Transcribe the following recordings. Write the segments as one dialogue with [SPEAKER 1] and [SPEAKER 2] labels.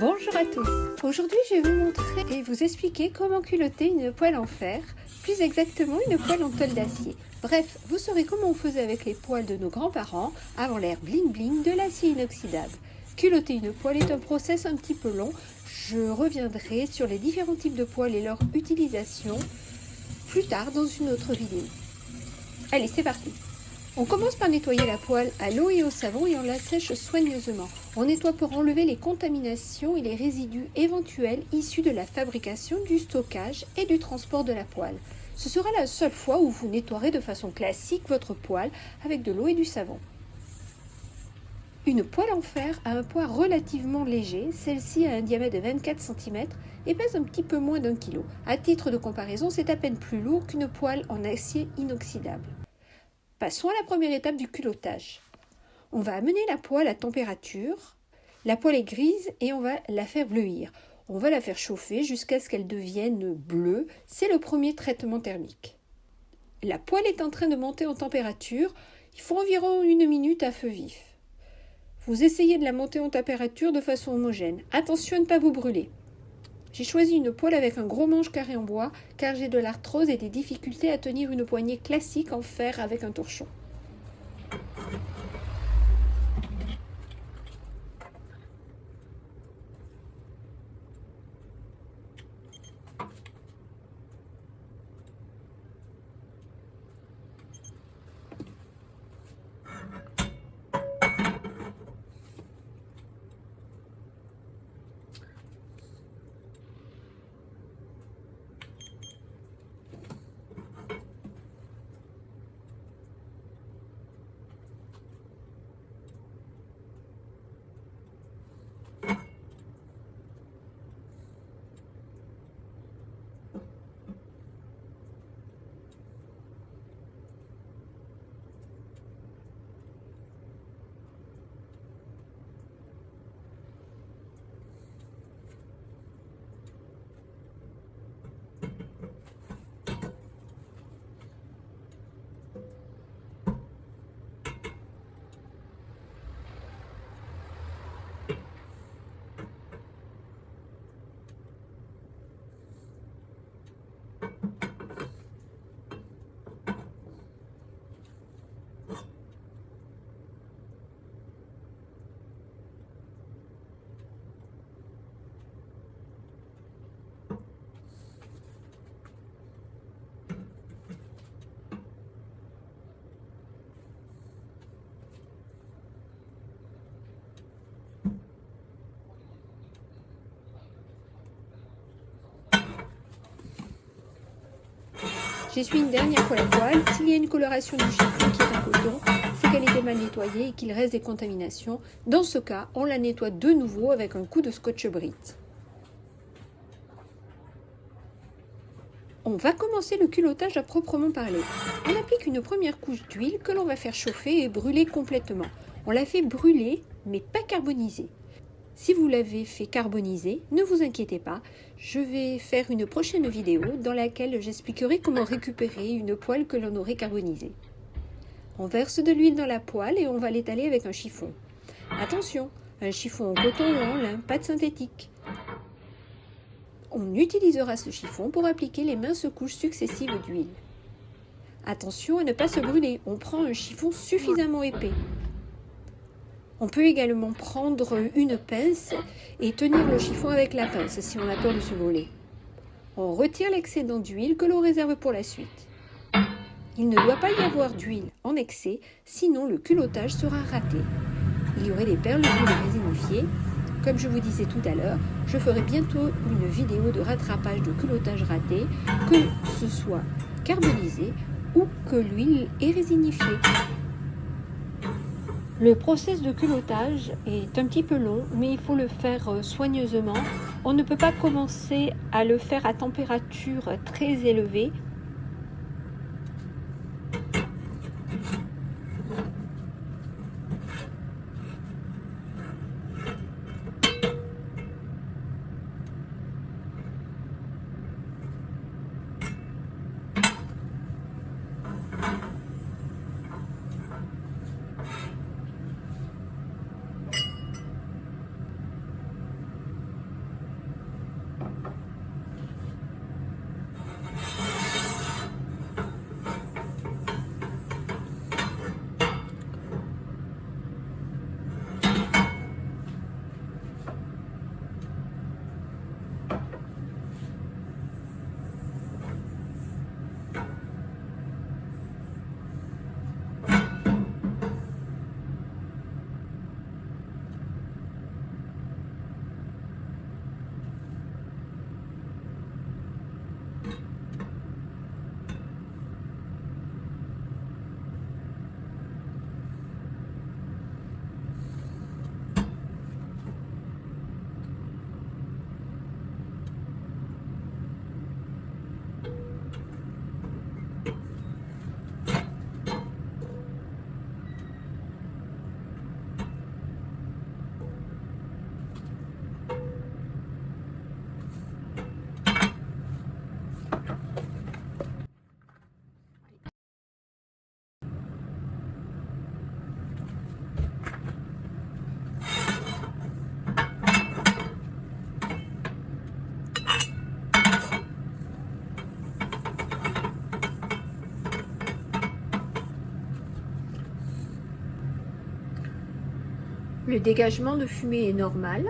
[SPEAKER 1] Bonjour à tous. Aujourd'hui, je vais vous montrer et vous expliquer comment culotter une poêle en fer, plus exactement une poêle en tôle d'acier. Bref, vous saurez comment on faisait avec les poêles de nos grands-parents avant l'ère bling bling de l'acier inoxydable. Culotter une poêle est un process un petit peu long. Je reviendrai sur les différents types de poêles et leur utilisation plus tard dans une autre vidéo. Allez, c'est parti. On commence par nettoyer la poêle à l'eau et au savon et on la sèche soigneusement. On nettoie pour enlever les contaminations et les résidus éventuels issus de la fabrication, du stockage et du transport de la poêle. Ce sera la seule fois où vous nettoierez de façon classique votre poêle avec de l'eau et du savon. Une poêle en fer a un poids relativement léger, celle-ci a un diamètre de 24 cm et pèse un petit peu moins d'1 kg. À titre de comparaison, c'est à peine plus lourd qu'une poêle en acier inoxydable. Passons à la première étape du culottage. On va amener la poêle à température. La poêle est grise et on va la faire bleuir. On va la faire chauffer jusqu'à ce qu'elle devienne bleue. C'est le premier traitement thermique. La poêle est en train de monter en température. Il faut environ 1 minute à feu vif. Vous essayez de la monter en température de façon homogène. Attention à ne pas vous brûler. J'ai choisi une poêle avec un gros manche carré en bois car j'ai de l'arthrose et des difficultés à tenir une poignée classique en fer avec un torchon. J'essuie une dernière fois la poêle. S'il y a une coloration du chiffon qui est en coton, c'est qu'elle était mal nettoyée et qu'il reste des contaminations. Dans ce cas, on la nettoie de nouveau avec un coup de scotch-brite. On va commencer le culottage à proprement parler. On applique une première couche d'huile que l'on va faire chauffer et brûler complètement. On la fait brûler, mais pas carboniser. Si vous l'avez fait carboniser, ne vous inquiétez pas, je vais faire une prochaine vidéo dans laquelle j'expliquerai comment récupérer une poêle que l'on aurait carbonisée. On verse de l'huile dans la poêle et on va l'étaler avec un chiffon. Attention, un chiffon en coton ou en lin, pas de synthétique. On utilisera ce chiffon pour appliquer les minces couches successives d'huile. Attention à ne pas se brûler, on prend un chiffon suffisamment épais. On peut également prendre une pince et tenir le chiffon avec la pince si on a peur de se brûler. On retire l'excédent d'huile que l'on réserve pour la suite. Il ne doit pas y avoir d'huile en excès, sinon le culottage sera raté. Il y aurait des perles d'huile résinifiées. Comme je vous disais tout à l'heure, je ferai bientôt une vidéo de rattrapage de culottage raté, que ce soit carbonisé ou que l'huile est résinifiée. Le process de culottage est un petit peu long, mais il faut le faire soigneusement. On ne peut pas commencer à le faire à température très élevée. Le dégagement de fumée est normal.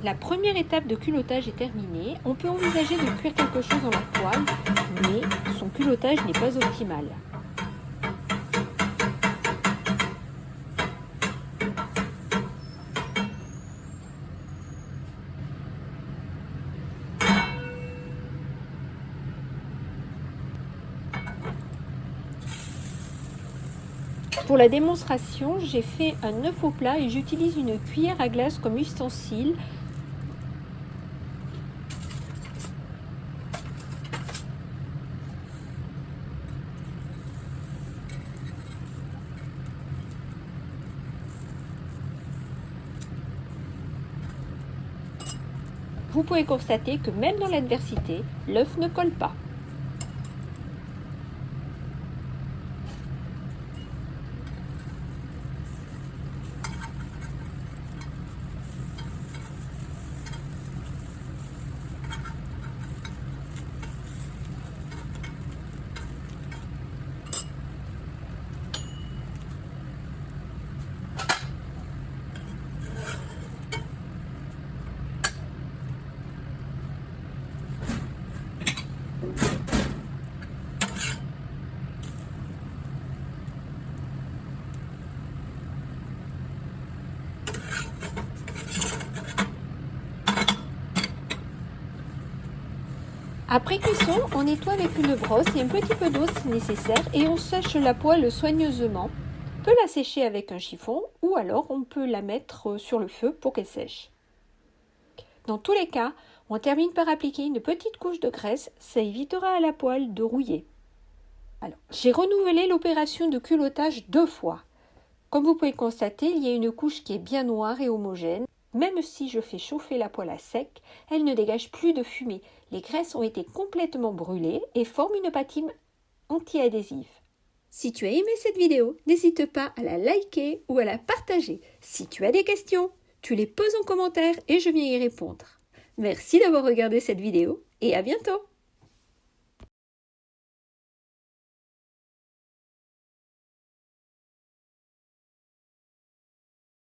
[SPEAKER 1] La première étape de culottage est terminée. On peut envisager de cuire quelque chose dans la poêle, mais son culottage n'est pas optimal. Pour la démonstration, j'ai fait un œuf au plat et j'utilise une cuillère à glace comme ustensile. Vous pouvez constater que même dans l'adversité, l'œuf ne colle pas. Après cuisson, on nettoie avec une brosse et un petit peu d'eau si nécessaire et on sèche la poêle soigneusement. On peut la sécher avec un chiffon ou alors on peut la mettre sur le feu pour qu'elle sèche. Dans tous les cas, on termine par appliquer une petite couche de graisse, ça évitera à la poêle de rouiller. Alors, j'ai renouvelé l'opération de culottage 2 fois. Comme vous pouvez constater, il y a une couche qui est bien noire et homogène. Même si je fais chauffer la poêle à sec, elle ne dégage plus de fumée. Les graisses ont été complètement brûlées et forment une patine anti-adhésive. Si tu as aimé cette vidéo, n'hésite pas à la liker ou à la partager. Si tu as des questions, tu les poses en commentaire et je viens y répondre. Merci d'avoir regardé cette vidéo et à bientôt!